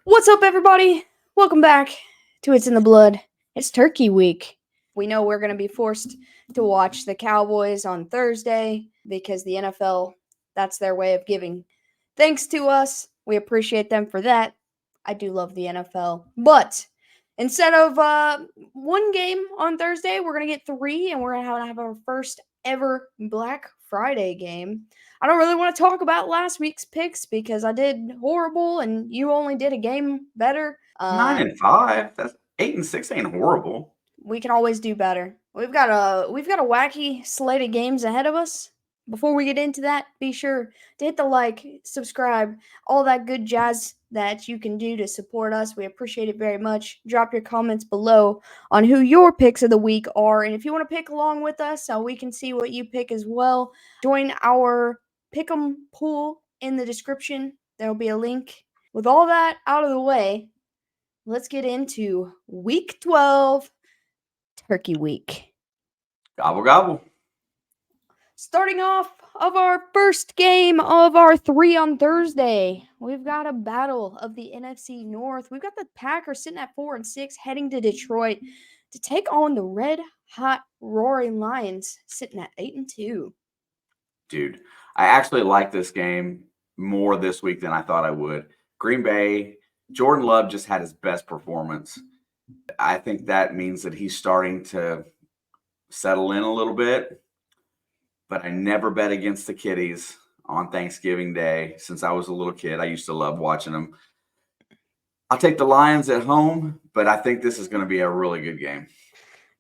What's up, everybody? Welcome back to It's in the Blood. It's Turkey Week. We know we're going to be forced to watch the Cowboys on Thursday because the NFL, that's their way of giving thanks to us. We appreciate them for that. I do love the NFL. But instead of one game on Thursday, we're going to get three, and we're going to have our first ever Black Friday game. I don't really want to talk about last week's picks because I did horrible and you only did a game better. 9-5. That's 8-6 ain't horrible. We can always do better. We've got a wacky slate of games ahead of us. Before we get into that, be sure to hit the like, subscribe, all that good jazz that you can do to support us. We appreciate it very much. Drop your comments below on who your picks of the week are, and if you want to pick along with us so we can see what you pick as well, join our pick'em pool in the description. There will be a link. With all that out of the way, let's get into week 12, Turkey Week. Gobble, gobble. Starting off of our first game of our three on Thursday, we've got a battle of the NFC North. We've got the Packers sitting at 4-6, heading to Detroit to take on the red hot Roaring Lions, sitting at 8-2. Dude, I actually like this game more this week than I thought I would. Green Bay, Jordan Love just had his best performance. I think that means that he's starting to settle in a little bit. But I never bet against the Kitties on Thanksgiving Day since I was a little kid. I used to love watching them. I'll take the Lions at home, but I think this is going to be a really good game.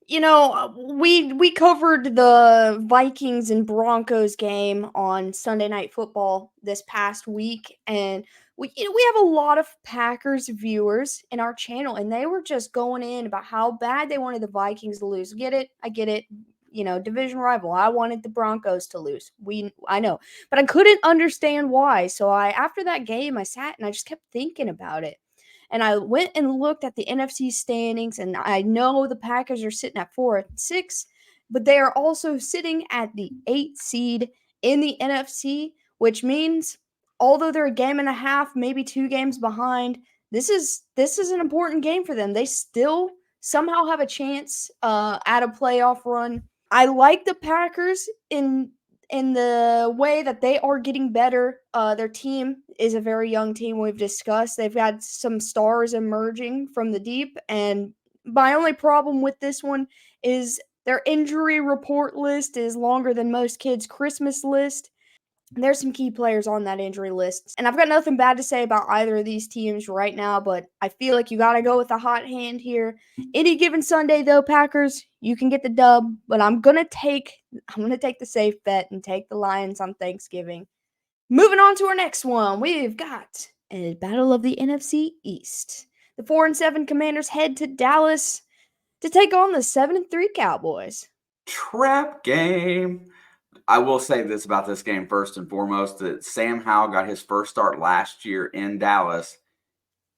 You know, we covered the Vikings and Broncos game on Sunday Night Football this past week, and we have a lot of Packers viewers in our channel, and they were just going in about how bad they wanted the Vikings to lose. Get it? I get it. You know, division rival. I wanted the Broncos to lose. I know, but I couldn't understand why. So after that game, I sat and I just kept thinking about it. And I went and looked at the NFC standings, and I know the Packers are sitting at 4-6, but they are also sitting at the 8th seed in the NFC, which means although they're a game and a half, maybe 2 games behind, this is an important game for them. They still somehow have a chance at a playoff run. I like the Packers in the way that they are getting better. Their team is a very young team. We've discussed they've had some stars emerging from the deep, and my only problem with this one is their injury report list is longer than most kids' Christmas list. There's some key players on that injury list, and I've got nothing bad to say about either of these teams right now, but I feel like you got to go with a hot hand here. Any given Sunday, though, Packers, you can get the dub, but I'm gonna take the safe bet and take the Lions on Thanksgiving. Moving on to our next one, we've got a battle of the NFC East. The 4-7 Commanders head to Dallas to take on the 7-3 Cowboys. Trap game. I will say this about this game first and foremost, that Sam Howell got his first start last year in Dallas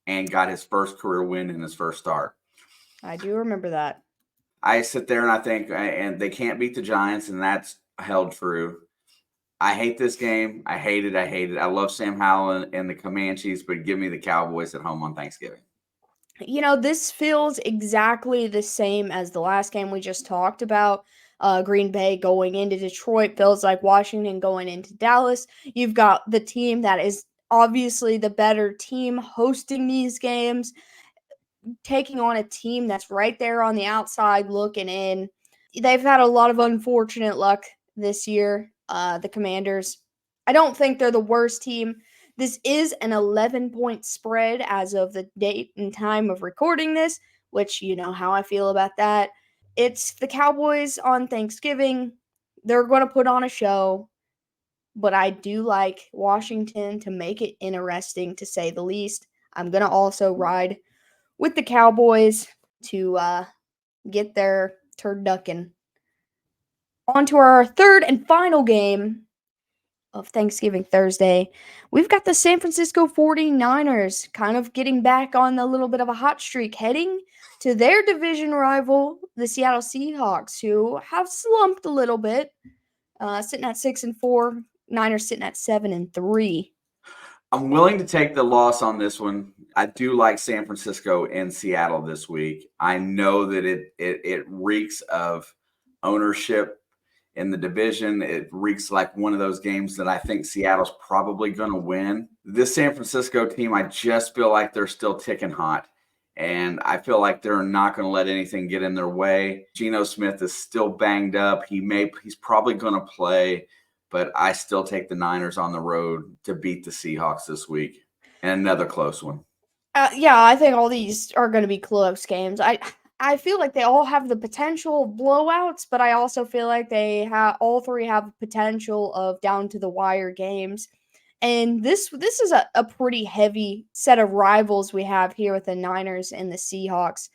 and got his first career win in his first start. I do remember that. I sit there and I think, and they can't beat the Giants, and that's held true. I hate this game. I hate it. I love Sam Howell and the Comanches, but give me the Cowboys at home on Thanksgiving. You know, this feels exactly the same as the last game we just talked about. Green Bay going into Detroit feels like Washington going into Dallas. You've got the team that is obviously the better team hosting these games, taking on a team that's right there on the outside looking in. They've had a lot of unfortunate luck this year, the Commanders. I don't think they're the worst team. This is an 11-point spread as of the date and time of recording this, which you know how I feel about that. It's the Cowboys on Thanksgiving. They're going to put on a show, but I do like Washington to make it interesting, to say the least. I'm going to also ride with the Cowboys to get their turducken. On to our third and final game of Thanksgiving Thursday. We've got the San Francisco 49ers kind of getting back on a little bit of a hot streak, heading to their division rival, the Seattle Seahawks, who have slumped a little bit, sitting at 6-4. Niners sitting at 7-3. I'm willing to take the loss on this one. I do like San Francisco and Seattle this week. I know that it reeks of ownership in the division. It reeks like one of those games that I think Seattle's probably going to win. This San Francisco team, I just feel like they're still ticking hot. And I feel like they're not going to let anything get in their way. Geno Smith is still banged up. He's probably going to play, but I still take the Niners on the road to beat the Seahawks this week. And another close one. Yeah, I think all these are going to be close games. I feel like they all have the potential of blowouts, but I also feel like all three have potential of down to the wire games. And this is a pretty heavy set of rivals we have here with the Niners and the Seahawks.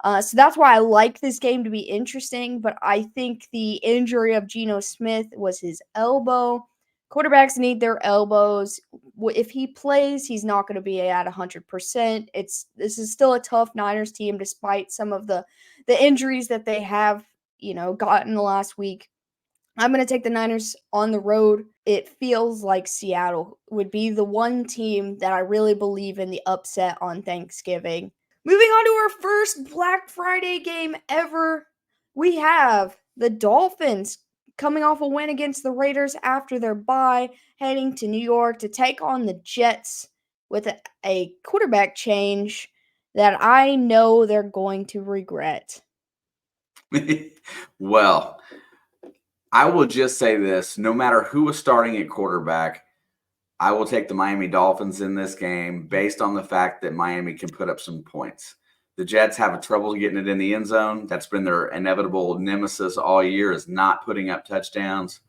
So that's why I like this game to be interesting. But I think the injury of Geno Smith was his elbow. Quarterbacks need their elbows. If he plays, he's not going to be at 100%. This is still a tough Niners team, despite some of the injuries that they have, gotten the last week. I'm going to take the Niners on the road. It feels like Seattle would be the one team that I really believe in the upset on Thanksgiving. Moving on to our first Black Friday game ever, we have the Dolphins coming off a win against the Raiders after their bye, heading to New York to take on the Jets with a quarterback change that I know they're going to regret. Well, I will just say this. No matter who is starting at quarterback, I will take the Miami Dolphins in this game based on the fact that Miami can put up some points. The Jets have trouble getting it in the end zone. That's been their inevitable nemesis all year, is not putting up touchdowns.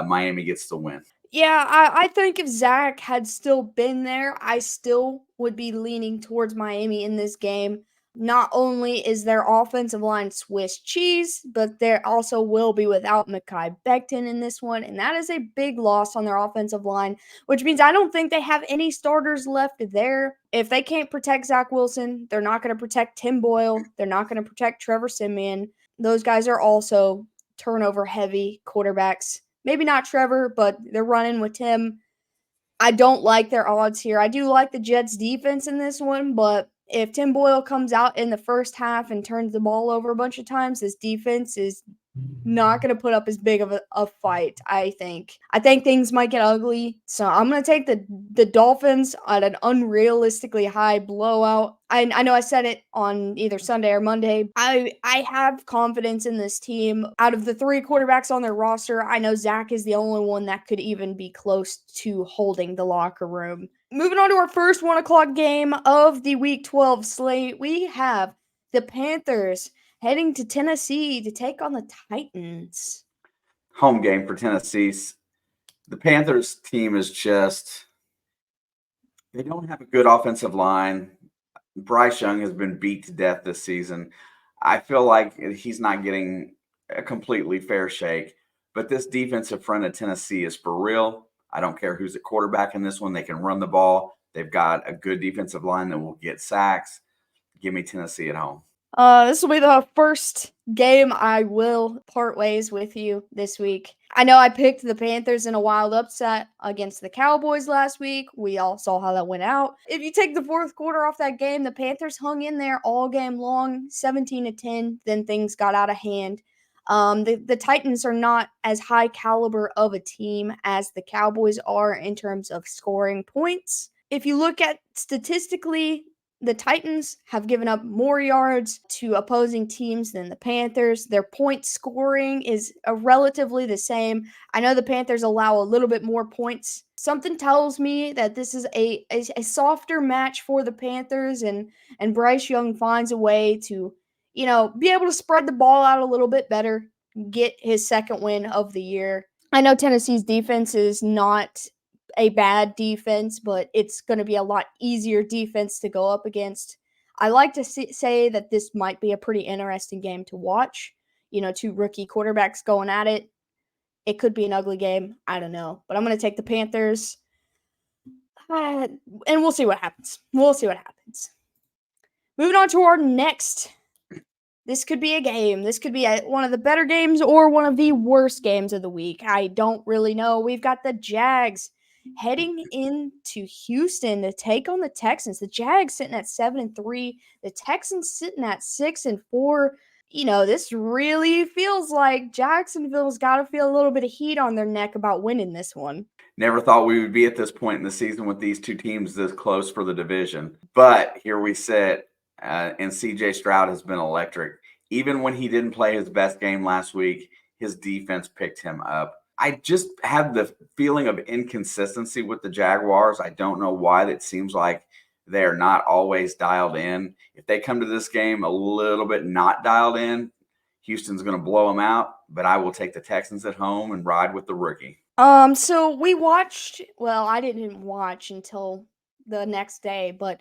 Miami gets the win. Yeah, I think if Zach had still been there, I still would be leaning towards Miami in this game. Not only is their offensive line Swiss cheese, but they also will be without Mekhi Becton in this one, and that is a big loss on their offensive line, which means I don't think they have any starters left there. If they can't protect Zach Wilson, they're not going to protect Tim Boyle. They're not going to protect Trevor Siemian. Those guys are also turnover-heavy quarterbacks. Maybe not Trevor, but they're running with Tim. I don't like their odds here. I do like the Jets' defense in this one, but if Tim Boyle comes out in the first half and turns the ball over a bunch of times, this defense is not going to put up as big of a fight, I think. I think things might get ugly, so I'm going to take the Dolphins at an unrealistically high blowout. I know I said it on either Sunday or Monday. I have confidence in this team. Out of the three quarterbacks on their roster, I know Zach is the only one that could even be close to holding the locker room. Moving on to our first 1 o'clock game of the Week 12 slate, we have the Panthers heading to Tennessee to take on the Titans. Home game for Tennessee. The Panthers team is they don't have a good offensive line. Bryce Young has been beat to death this season. I feel like he's not getting a completely fair shake. But this defensive front of Tennessee is for real. I don't care who's at quarterback in this one. They can run the ball. They've got a good defensive line that will get sacks. Give me Tennessee at home. This will be the first game I will part ways with you this week. I know I picked the Panthers in a wild upset against the Cowboys last week. We all saw how that went out. If you take the fourth quarter off that game, the Panthers hung in there all game long, 17-10. Then things got out of hand. The Titans are not as high caliber of a team as the Cowboys are in terms of scoring points. If you look at statistically, the Titans have given up more yards to opposing teams than the Panthers. Their point scoring is relatively the same. I know the Panthers allow a little bit more points. Something tells me that this is a softer match for the Panthers, and Bryce Young finds a way to, be able to spread the ball out a little bit better, get his second win of the year. I know Tennessee's defense is not a bad defense, but it's going to be a lot easier defense to go up against. I like to say that this might be a pretty interesting game to watch. Two rookie quarterbacks going at it. It could be an ugly game. I don't know. But I'm going to take the Panthers. And we'll see what happens. Moving on to our next. This could be a game. This could be one of the better games or one of the worst games of the week. I don't really know. We've got the Jags heading into Houston to take on the Texans. The Jags sitting at 7-3, the Texans sitting at 6-4. This really feels like Jacksonville's got to feel a little bit of heat on their neck about winning this one. Never thought we would be at this point in the season with these two teams this close for the division. But here we sit, and CJ Stroud has been electric. Even when he didn't play his best game last week, his defense picked him up. I just have the feeling of inconsistency with the Jaguars. I don't know why. It seems like they're not always dialed in. If they come to this game a little bit not dialed in, Houston's going to blow them out. But I will take the Texans at home and ride with the rookie. So we watched, well, I didn't watch until the next day, but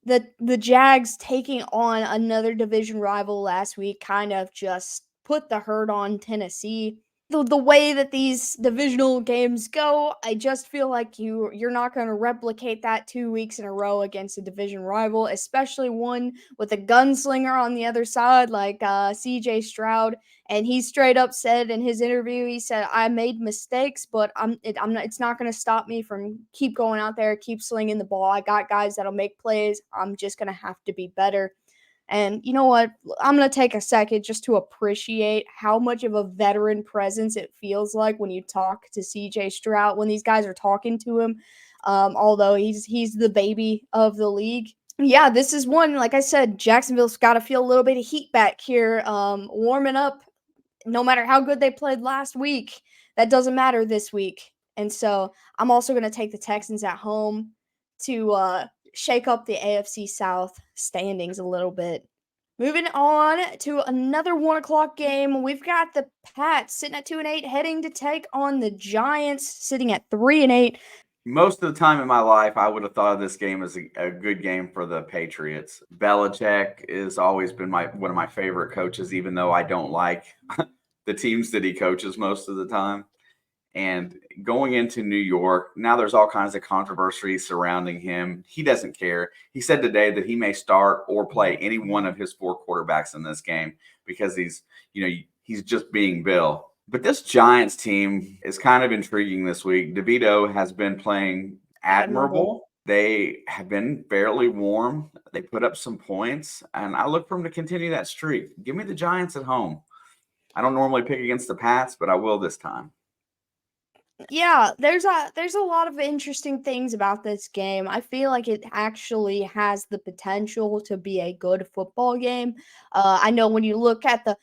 the Jags taking on another division rival last week kind of just put the hurt on Tennessee. The way that these divisional games go, I just feel like you're not going to replicate that 2 weeks in a row against a division rival, especially one with a gunslinger on the other side like CJ Stroud. And he straight up said in his interview, he said, "I made mistakes, but I'm not. It's not going to stop me from keep going out there, keep slinging the ball. I got guys that'll make plays. I'm just going to have to be better." And you know what? I'm going to take a second just to appreciate how much of a veteran presence it feels like when you talk to CJ Stroud, when these guys are talking to him, although he's the baby of the league. Yeah, this is one, like I said, Jacksonville's got to feel a little bit of heat back here, warming up. No matter how good they played last week, that doesn't matter this week. And so I'm also going to take the Texans at home to shake up the AFC South standings a little bit. Moving on to another 1 o'clock game, we've got the Pats sitting at 2-8, heading to take on the Giants, sitting at 3-8. Most of the time in my life, I would have thought of this game as a good game for the Patriots. Belichick has always been one of my favorite coaches, even though I don't like the teams that he coaches most of the time. And going into New York, now there's all kinds of controversy surrounding him. He doesn't care. He said today that he may start or play any one of his 4 quarterbacks in this game because he's just being Bill. But this Giants team is kind of intriguing this week. DeVito has been playing admirable. They have been fairly warm. They put up some points, and I look for them to continue that streak. Give me the Giants at home. I don't normally pick against the Pats, but I will this time. Yeah, there's a lot of interesting things about this game. I feel like it actually has the potential to be a good football game. I know when you look at the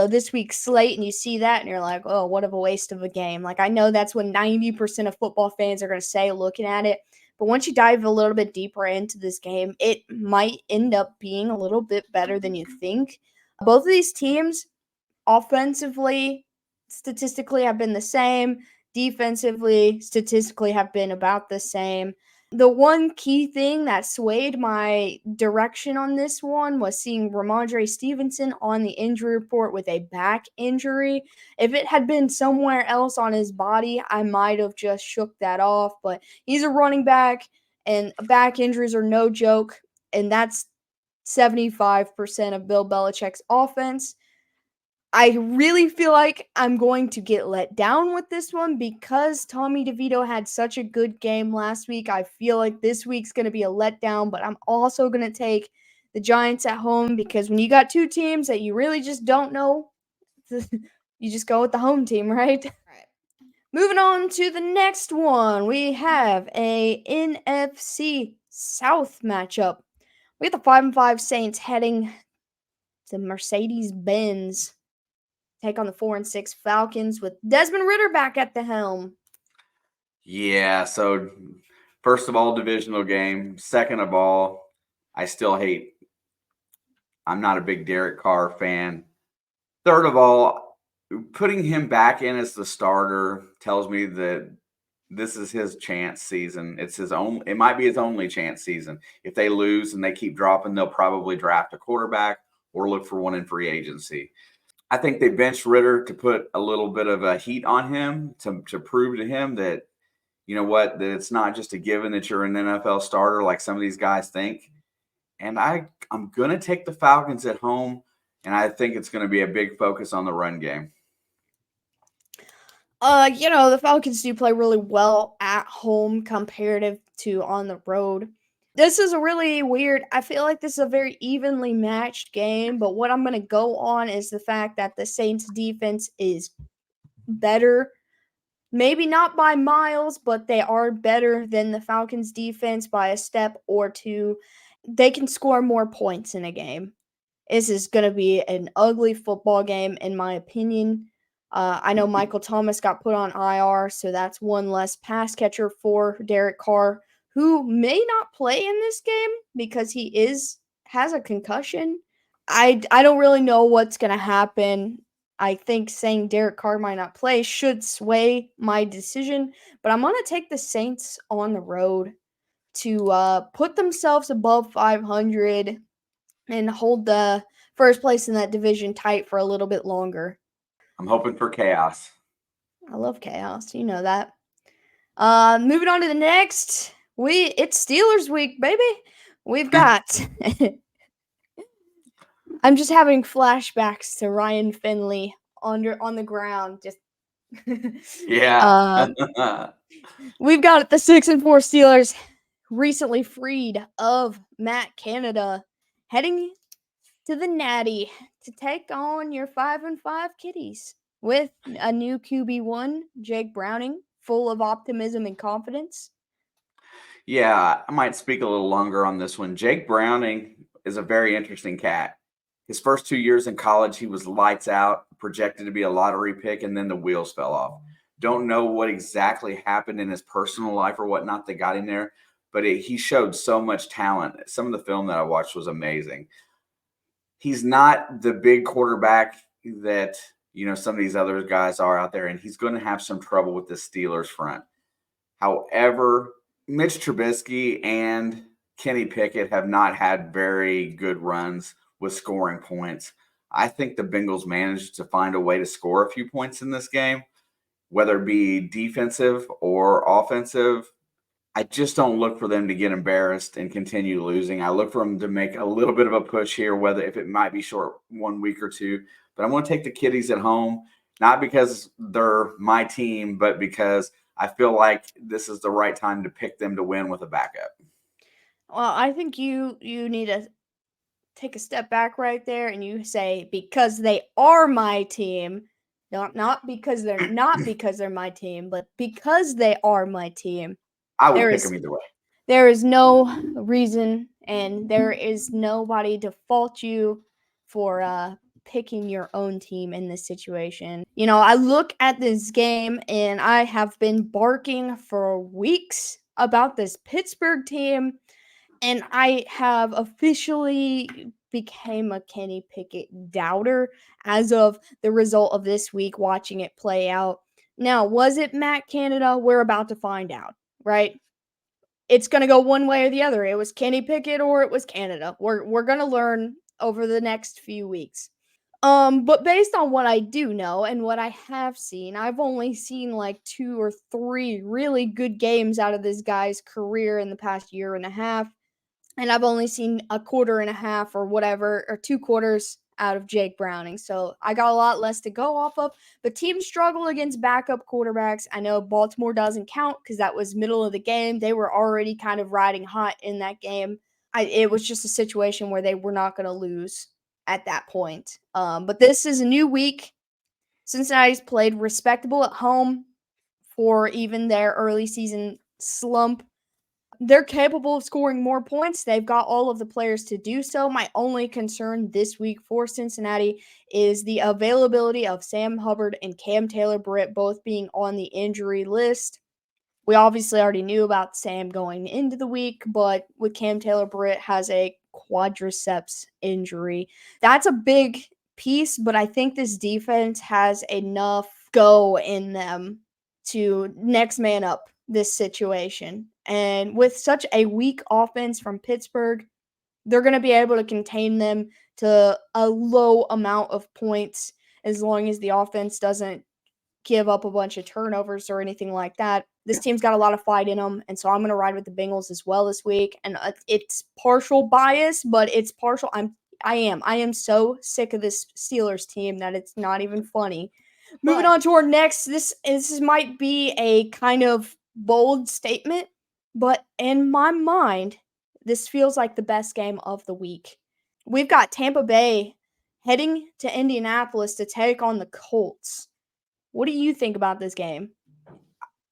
this week's slate and you see that and you're like, "Oh, what a waste of a game." Like I know that's what 90% of football fans are going to say looking at it. But once you dive a little bit deeper into this game, it might end up being a little bit better than you think. Both of these teams offensively, statistically have been the same. Defensively, statistically have been about the same. The one key thing that swayed my direction on this one was seeing Ramondre Stevenson on the injury report with a back injury. If it had been somewhere else on his body, I might have just shook that off. But he's a running back, and back injuries are no joke. And that's 75% of Bill Belichick's offense. I really feel like I'm going to get let down with this one because Tommy DeVito had such a good game last week. I feel like this week's going to be a letdown, but I'm also going to take the Giants at home because when you got two teams that you really just don't know, you just go with the home team, right? Moving on to the next one, we have a NFC South matchup. We got the 5-5 Saints heading to Mercedes-Benz. Take on the 4-6 Falcons with Desmond Ridder back at the helm. Yeah, so first of all, divisional game. Second of all, I'm not a big Derek Carr fan. Third of all, putting him back in as the starter tells me that this is his chance season. It might be his only chance season. If they lose and they keep dropping, they'll probably draft a quarterback or look for one in free agency. I think they benched Ridder to put a little bit of a heat on him to prove to him that, you know what, that it's not just a given that you're an NFL starter like some of these guys think. And I'm going to take the Falcons at home, and I think it's going to be a big focus on the run game. The Falcons do play really well at home comparative to on the road. This is a really weird. I feel like this is a very evenly matched game, but what I'm going to go on is the fact that the Saints defense is better. Maybe not by miles, but they are better than the Falcons defense by a step or two. They can score more points in a game. This is going to be an ugly football game, in my opinion. I know Michael Thomas got put on IR, so that's one less pass catcher for Derek Carr, who may not play in this game because has a concussion. I don't really know what's going to happen. I think saying Derek Carr might not play should sway my decision, but I'm going to take the Saints on the road to put themselves above 500 and hold the first place in that division tight for a little bit longer. I'm hoping for chaos. I love chaos. You know that. Moving on to the next. It's Steelers week, baby. We've got I'm just having flashbacks to Ryan Finley on the ground. Just Yeah. We've got the 6-4 Steelers recently freed of Matt Canada, heading to the Natty to take on your 5-5 Kitties with a new QB1, Jake Browning, full of optimism and confidence. Yeah, I might speak a little longer on this one. Jake Browning is a very interesting cat. His first 2 years in college, he was lights out, projected to be a lottery pick, and then the wheels fell off. Don't know what exactly happened in his personal life or whatnot that got him there, but he showed so much talent. Some of the film that I watched was amazing. He's not the big quarterback that some of these other guys are out there, and he's going to have some trouble with the Steelers front. However, Mitch Trubisky and Kenny Pickett have not had very good runs with scoring points. I think the Bengals managed to find a way to score a few points in this game, whether it be defensive or offensive. I just don't look for them to get embarrassed and continue losing. I look for them to make a little bit of a push here, whether if it might be short 1 week or two. But I'm going to take the Kitties at home, not because they're my team, but because I feel like this is the right time to pick them to win with a backup. Well, I think you need to take a step back right there and you say because they are my team, not because they're my team, but because they are my team. I would pick them either way. There is no reason and there is nobody to fault you for picking your own team in this situation. I look at this game and I have been barking for weeks about this Pittsburgh team, and I have officially became a Kenny Pickett doubter as of the result of this week, watching it play out. Now, was it Matt Canada? We're about to find out, right? It's going to go one way or the other. It was Kenny Pickett or it was Canada. We're going to learn over the next few weeks. But based on what I do know and what I have seen, I've only seen like 2 or 3 really good games out of this guy's career in the past year and a half. And I've only seen a quarter and a half or whatever, or 2 quarters out of Jake Browning. So I got a lot less to go off of. But teams struggle against backup quarterbacks. I know Baltimore doesn't count because that was middle of the game. They were already kind of riding hot in that game. It was just a situation where they were not going to lose at that point. But this is a new week. Cincinnati's played respectable at home for even their early season slump. They're capable of scoring more points. They've got all of the players to do so. My only concern this week for Cincinnati is the availability of Sam Hubbard and Cam Taylor-Britt both being on the injury list. We obviously already knew about Sam going into the week, but with Cam Taylor-Britt has a quadriceps injury. That's a big piece, but I think this defense has enough go in them to next man up this situation. And with such a weak offense from Pittsburgh, they're going to be able to contain them to a low amount of points as long as the offense doesn't give up a bunch of turnovers or anything like that. This team's got a lot of fight in them, and so I'm going to ride with the Bengals as well this week. And it's partial bias, but it's partial. I am so sick of this Steelers team that it's not even funny. Moving on to our next, this might be a kind of bold statement, but in my mind, this feels like the best game of the week. We've got Tampa Bay heading to Indianapolis to take on the Colts. What do you think about this game?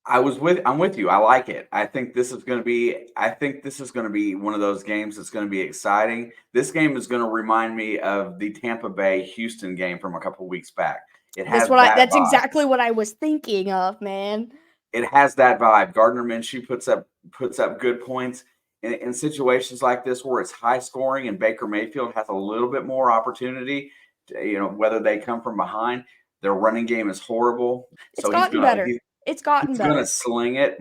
I'm with you. I like it. I think this is going to be one of those games that's going to be exciting. This game is going to remind me of the Tampa Bay Houston game from a couple weeks back. It has that That's vibe. exactly what I was thinking of, man. It has that vibe. Gardner Minshew puts up good points in situations like this where it's high scoring and Baker Mayfield has a little bit more opportunity. Whether they come from behind, their running game is horrible. It's So gotten better. It's gotten he's going to better. sling it.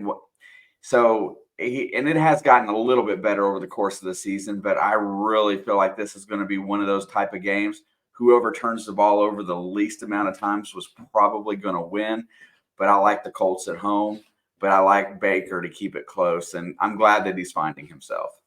So and it has gotten a little bit better over the course of the season, but I really feel like this is going to be one of those type of games. Whoever turns the ball over the least amount of times was probably going to win. But I like the Colts at home. But I like Baker to keep it close, and I'm glad that he's finding himself.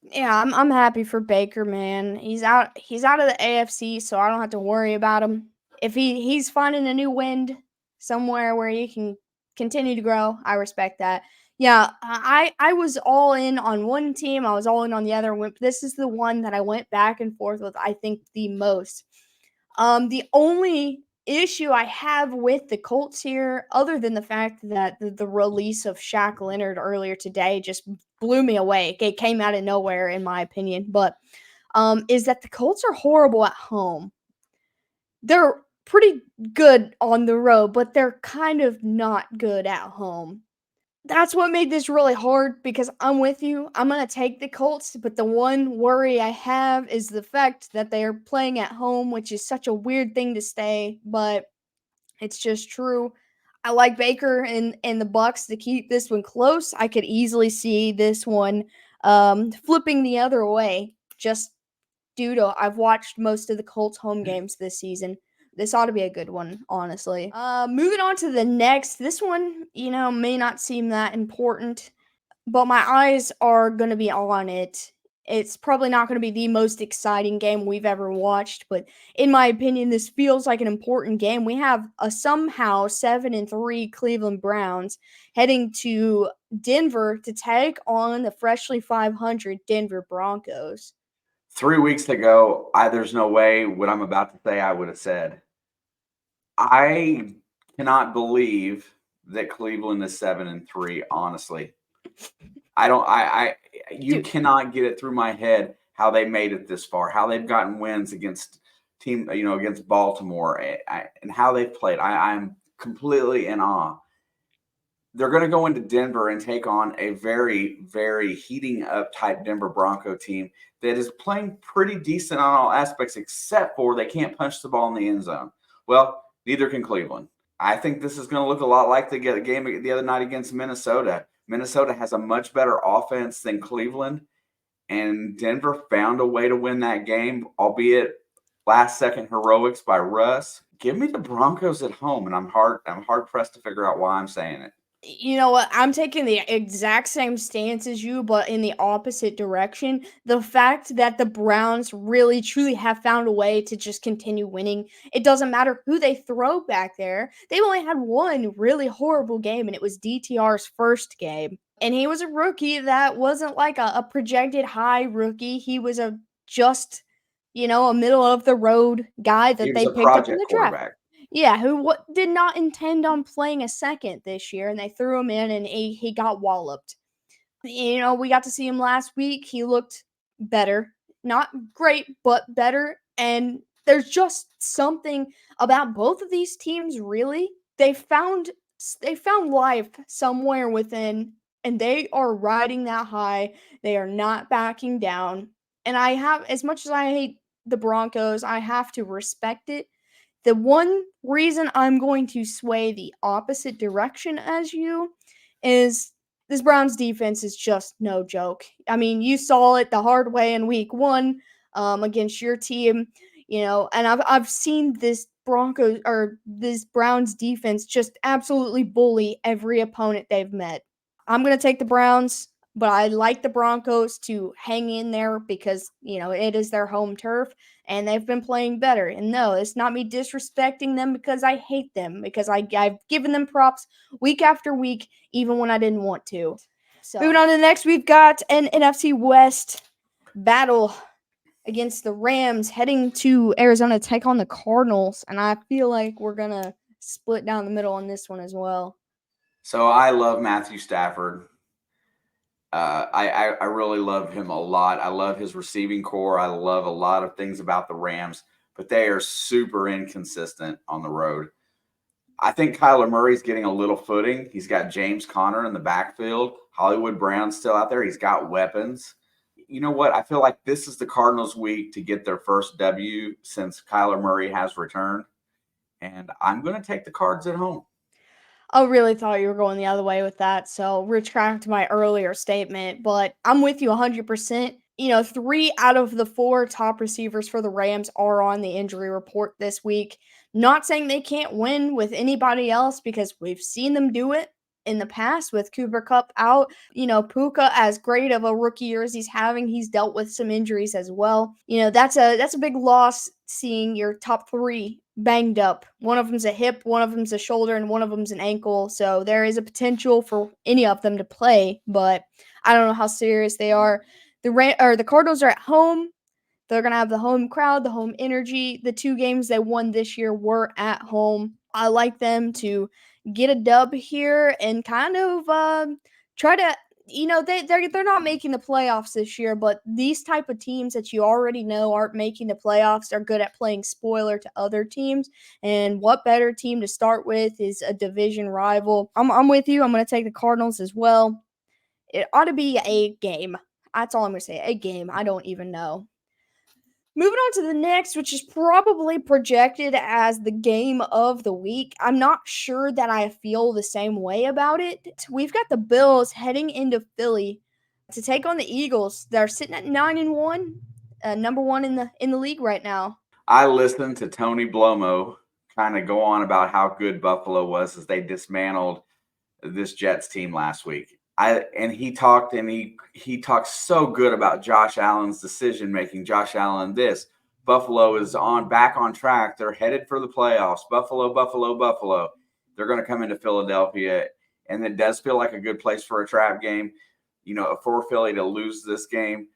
Yeah, I'm happy for Baker, man. He's out of the AFC, so I don't have to worry about him. If he's finding a new wind somewhere where he can continue to grow, I respect that. Yeah, I was all in on one team, I was all in on the other. This is the one that I went back and forth with, I think, the most. The only issue I have with the Colts here, other than the fact that the release of Shaq Leonard earlier today just blew me away. It came out of nowhere, in my opinion. But is that the Colts are horrible at home. They're pretty good on the road, but they're kind of not good at home. That's what made this really hard because I'm with you. I'm going to take the Colts, but the one worry I have is the fact that they are playing at home, which is such a weird thing to say, but it's just true. I like Baker and the Bucks to keep this one close. I could easily see this one flipping the other way just due to I've watched most of the Colts home games this season. This ought to be a good one, honestly. Moving on to the next. This one, may not seem that important, but my eyes are going to be on it. It's probably not going to be the most exciting game we've ever watched, but in my opinion, this feels like an important game. We have a somehow 7-3 Cleveland Browns heading to Denver to take on the freshly 500 Denver Broncos. 3 weeks ago, there's no way what I'm about to say I would have said. I cannot believe that Cleveland is 7-3. Honestly, I don't. You Dude, cannot get it through my head how they made it this far, how they've gotten wins against against Baltimore, and how they've played. I'm completely in awe. They're going to go into Denver and take on a very, very heating up type Denver Bronco team that is playing pretty decent on all aspects, except for they can't punch the ball in the end zone. Well, neither can Cleveland. I think this is going to look a lot like the game the other night against Minnesota. Minnesota has a much better offense than Cleveland, and Denver found a way to win that game, albeit last second heroics by Russ. Give me the Broncos at home, and I'm hard pressed to figure out why I'm saying it. You know what? I'm taking the exact same stance as you, but in the opposite direction. The fact that the Browns really truly have found a way to just continue winning. It doesn't matter who they throw back there. They've only had one really horrible game, and it was DTR's first game. And he was a rookie that wasn't like a projected high rookie. He was a middle of the road guy He that was they a picked up in project the draft. quarterback. Yeah, who did not intend on playing a second this year, and they threw him in, and he got walloped. We got to see him last week. He looked better. Not great, but better. And there's just something about both of these teams, really. They found life somewhere within, and they are riding that high. They are not backing down. And I have, as much as I hate the Broncos, I have to respect it. The one reason I'm going to sway the opposite direction as you is this Browns defense is just no joke. I mean, you saw it the hard way in week 1 against your team, and I've seen this Browns defense just absolutely bully every opponent they've met. I'm going to take the Browns. but I like the Broncos to hang in there because, it is their home turf and they've been playing better. And no, it's not me disrespecting them because I hate them, because I've given them props week after week, even when I didn't want to. So, moving on to the next, we've got an NFC West battle against the Rams heading to Arizona to take on the Cardinals. And I feel like we're going to split down the middle on this one as well. So I love Matthew Stafford. I really love him a lot. I love his receiving core. I love a lot of things about the Rams, but they are super inconsistent on the road. I think Kyler Murray's getting a little footing. He's got James Conner in the backfield. Hollywood Brown's still out there. He's got weapons. You know what? I feel like this is the Cardinals' week to get their first W since Kyler Murray has returned. And I'm going to take the Cards at home. I really thought you were going the other way with that, so retract my earlier statement, but I'm with you 100%. 3 out of the 4 top receivers for the Rams are on the injury report this week. Not saying they can't win with anybody else because we've seen them do it in the past with Cooper Kupp out. Puka, as great of a rookie year as he's having, he's dealt with some injuries as well. That's a big loss seeing your top 3 banged up. One of them's a hip, one of them's a shoulder, and one of them's an ankle. So there is a potential for any of them to play, but I don't know how serious they are. The Cardinals are at home. They're going to have the home crowd, the home energy. The 2 games they won this year were at home. I like them to get a dub here and kind of try to, they're not making the playoffs this year, but these type of teams that you already know aren't making the playoffs are good at playing spoiler to other teams. And what better team to start with is a division rival. I'm with you. I'm going to take the Cardinals as well. It ought to be a game. That's all I'm going to say. A game. I don't even know. Moving on to the next, which is probably projected as the game of the week. I'm not sure that I feel the same way about it. We've got the Bills heading into Philly to take on the Eagles. They're sitting at 9-1, number 1 in the league right now. I listened to Tony Blomo kind of go on about how good Buffalo was as they dismantled this Jets team last week. He talked so good about Josh Allen's decision making. Josh Allen, Buffalo is back on track. They're headed for the playoffs. Buffalo. They're going to come into Philadelphia, and it does feel like a good place for a trap game. For Philly to lose this game,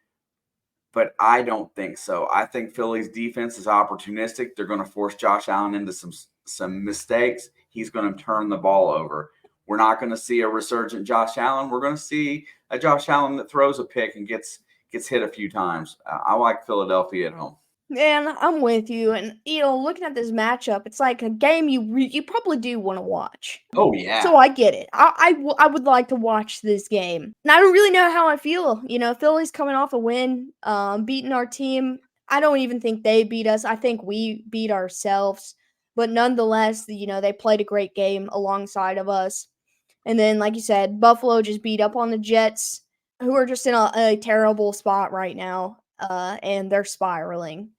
but I don't think so. I think Philly's defense is opportunistic. They're going to force Josh Allen into some mistakes. He's going to turn the ball over. We're not going to see a resurgent Josh Allen. We're going to see a Josh Allen that throws a pick and gets hit a few times. I like Philadelphia at home. Man, I'm with you. And, looking at this matchup, it's like a game you probably do want to watch. Oh, yeah. So I get it. I would like to watch this game. And I don't really know how I feel. Philly's coming off a win, beating our team. I don't even think they beat us. I think we beat ourselves. But nonetheless, they played a great game alongside of us. And then, like you said, Buffalo just beat up on the Jets, who are just in a terrible spot right now, and they're spiraling.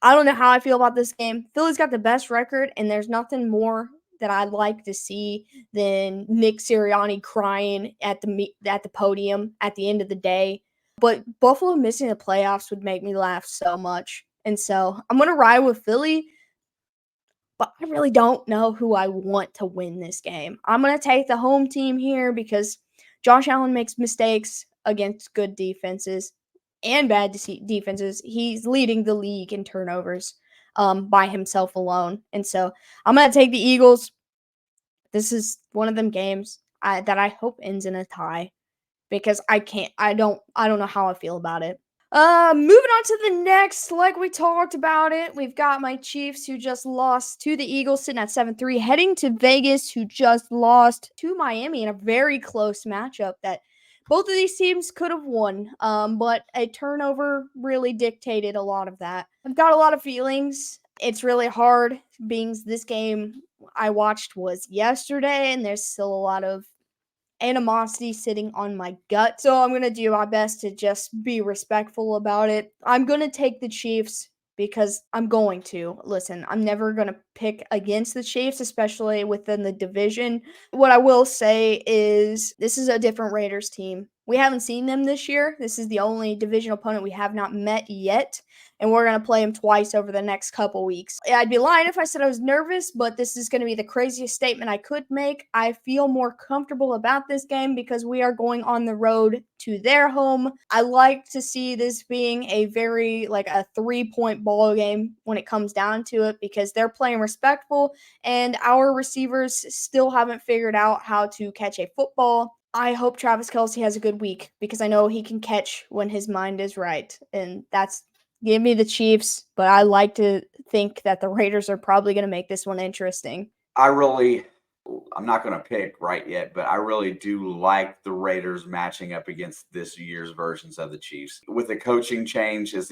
I don't know how I feel about this game. Philly's got the best record, and there's nothing more that I'd like to see than Nick Sirianni crying at the podium at the end of the day. But Buffalo missing the playoffs would make me laugh so much. And so I'm going to ride with Philly, but I really don't know who I want to win this game. I'm going to take the home team here because Josh Allen makes mistakes against good defenses and bad defenses. He's leading the league in turnovers by himself alone. And so I'm going to take the Eagles. This is one of them games that I hope ends in a tie because I don't know how I feel about it. Moving on to the next, like we talked about it, we've got my Chiefs who just lost to the Eagles sitting at 7-3, heading to Vegas who just lost to Miami in a very close matchup that both of these teams could have won, but a turnover really dictated a lot of that. I've got a lot of feelings. It's really hard being this game I watched was yesterday, and there's still a lot of animosity sitting on my gut. So I'm going to do my best to just be respectful about it. I'm going to take the Chiefs because I'm going to. Listen, I'm never going to pick against the Chiefs, especially within the division. What I will say is this is a different Raiders team We haven't seen them this year. This is the only divisional opponent we have not met yet, and we're going to play them twice over the next couple weeks. I'd be lying if I said I was nervous, but this is going to be the craziest statement I could make. I feel more comfortable about this game because we are going on the road to their home. I like to see this being a very, like, a 3-point ball game when it comes down to it, because they're playing respectful and our receivers still haven't figured out how to catch a football. I hope Travis Kelce has a good week because I know he can catch when his mind is right. And that's give me the Chiefs, but I like to think that the Raiders are probably going to make this one interesting. I'm not going to pick right yet, but I really do like the Raiders matching up against this year's versions of the Chiefs. With the coaching change is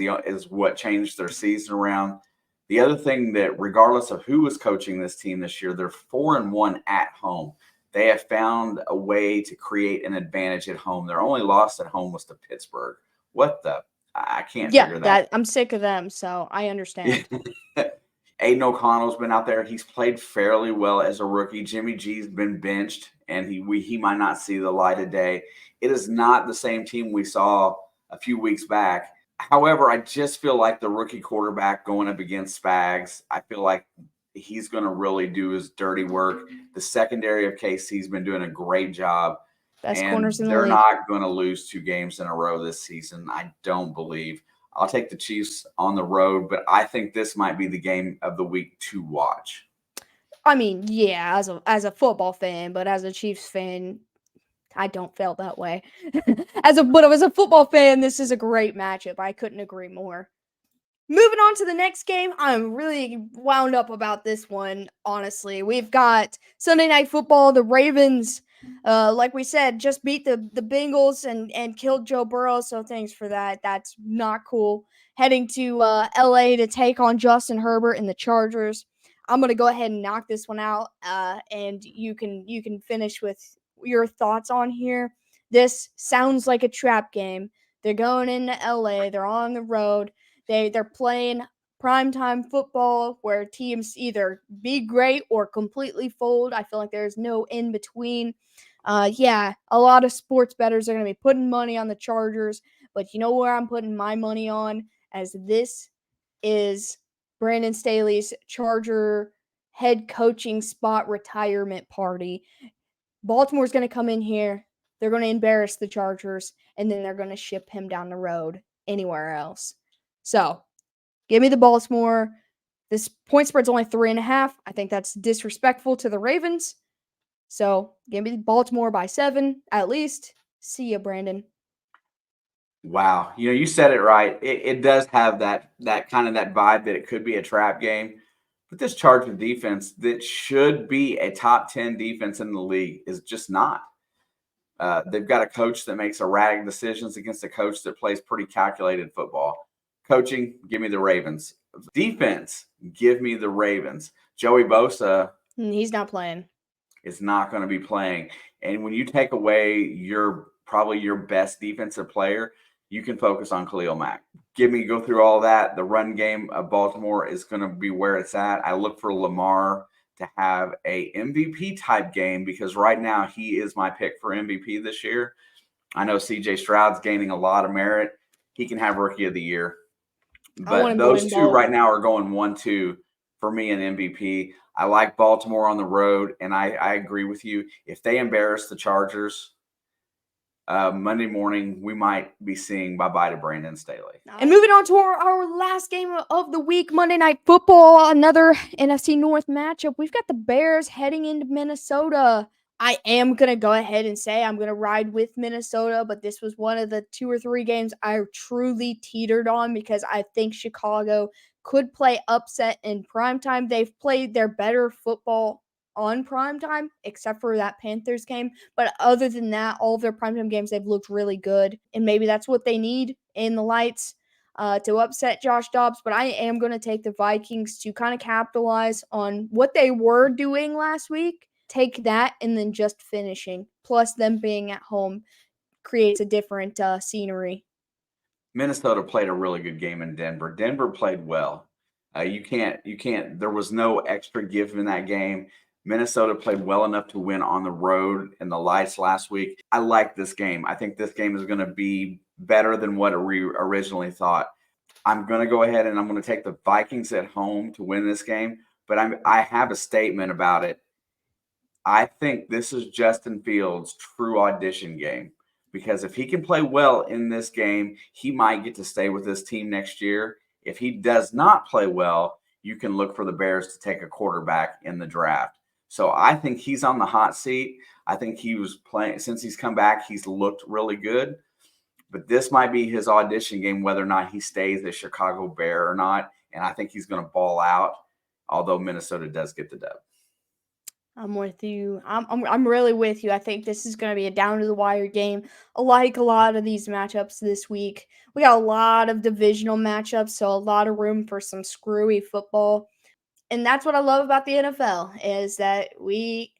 what changed their season around. The other thing that, regardless of who was coaching this team this year, they're 4-1 at home. They have found a way to create an advantage at home. Their only loss at home was to Pittsburgh. I can't figure that. I'm sick of them, so I understand. Aiden O'Connell's been out there. He's played fairly well as a rookie. Jimmy G's been benched, and he might not see the light of day. It is not the same team we saw a few weeks back. However, I just feel like the rookie quarterback going up against Spags, I feel like he's going to really do his dirty work. The secondary of KC's been doing a great job. Best corners in the league. league. They're not going to lose 2 games in a row this season, I don't believe. I'll take the Chiefs on the road, but I think this might be the game of the week to watch. I mean, yeah, as a football fan, but as a Chiefs fan, I don't feel that way. As a football fan, this is a great matchup. I couldn't agree more. Moving on to the next game, I'm really wound up about this one, honestly. We've got Sunday Night Football. The Ravens, like we said, just beat the Bengals and killed Joe Burrow, so thanks for that. That's not cool. Heading to LA to take on Justin Herbert and the Chargers. I'm going to go ahead and knock this one out, and you can finish with your thoughts on here. This sounds like a trap game. They're going into LA. They're on the road. They're playing primetime football where teams either be great or completely fold. I feel like there's no in between. A lot of sports bettors are going to be putting money on the Chargers, but you know where I'm putting my money on, as this is Brandon Staley's Charger head coaching spot retirement party. Baltimore's going to come in here. They're going to embarrass the Chargers, and then they're going to ship him down the road anywhere else. So, give me the Baltimore. This point spread's only 3.5. I think that's disrespectful to the Ravens. So, give me Baltimore by 7 at least. See ya, Brandon. Wow, you said it right. It does have that kind of that vibe that it could be a trap game. But this Charger defense that should be a top 10 defense in the league is just not. They've got a coach that makes erratic decisions against a coach that plays pretty calculated football. Coaching, give me the Ravens. Defense, give me the Ravens. Joey Bosa. He's not playing. Is not going to be playing. And when you take away probably your best defensive player, you can focus on Khalil Mack. Go through all that. The run game of Baltimore is going to be where it's at. I look for Lamar to have a MVP type game because right now he is my pick for MVP this year. I know CJ Stroud's gaining a lot of merit. He can have Rookie of the Year. But those two right now are going 1-2 for me in MVP. I like Baltimore on the road, and I agree with you. If they embarrass the Chargers Monday morning, we might be seeing bye-bye to Brandon Staley. And moving on to our last game of the week, Monday Night Football, another NFC North matchup. We've got the Bears heading into Minnesota. I am going to go ahead and say I'm going to ride with Minnesota, but this was one of the 2 or 3 games I truly teetered on because I think Chicago could play upset in primetime. They've played their better football on primetime, except for that Panthers game. But other than that, all of their primetime games, they've looked really good. And maybe that's what they need in the lights to upset Josh Dobbs. But I am going to take the Vikings to kind of capitalize on what they were doing last week. Take that and then just finishing. Plus them being at home creates a different scenery. Minnesota played a really good game in Denver. Denver played well. You can't, there was no extra give in that game. Minnesota played well enough to win on the road in the lights last week. I like this game. I think this game is going to be better than what we originally thought. I'm going to go ahead and I'm going to take the Vikings at home to win this game, but I have a statement about it. I think this is Justin Fields' true audition game, because if he can play well in this game, he might get to stay with this team next year. If he does not play well, you can look for the Bears to take a quarterback in the draft. So I think he's on the hot seat. I think he was playing since he's come back. He's looked really good, but this might be his audition game, whether or not he stays a Chicago Bear or not. And I think he's going to ball out, although Minnesota does get the dub. I'm with you. I'm really with you. I think this is going to be a down to the wire game. I like a lot of these matchups this week. We got a lot of divisional matchups, so a lot of room for some screwy football. And that's what I love about the NFL, is that we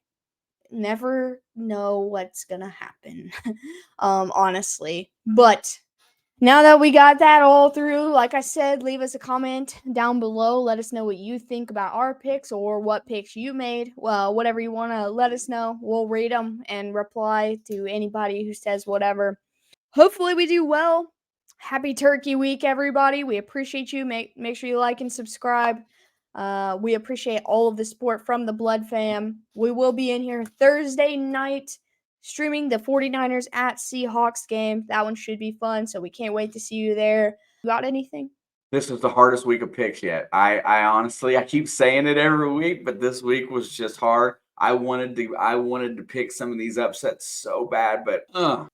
never know what's going to happen. Honestly. But now that we got that all through, like I said, leave us a comment down below. Let us know what you think about our picks or what picks you made. Well, whatever you want to let us know. We'll read them and reply to anybody who says whatever. Hopefully we do well. Happy Turkey Week, everybody. We appreciate you. Make sure you like and subscribe. We appreciate all of the support from the Blood Fam. We will be in here Thursday night streaming the 49ers at Seahawks game. That one should be fun, so we can't wait to see you there. You got anything? This is the hardest week of picks yet. I honestly, I keep saying it every week, but this week was just hard. I wanted to pick some of these upsets so bad, but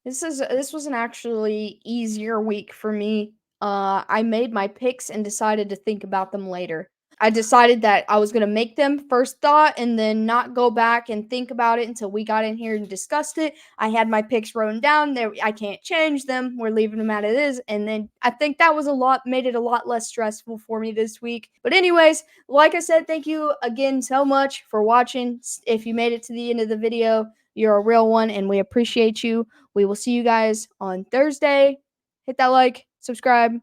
This was an actually easier week for me. I made my picks and decided to think about them later. I decided that I was going to make them first thought and then not go back and think about it until we got in here and discussed it. I had my picks written down there. I can't change them. We're leaving them as it is. And then I think that was made it a lot less stressful for me this week. But anyways, like I said, thank you again so much for watching. If you made it to the end of the video, you're a real one and we appreciate you. We will see you guys on Thursday. Hit that like, subscribe,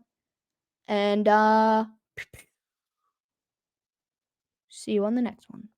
and see you on the next one.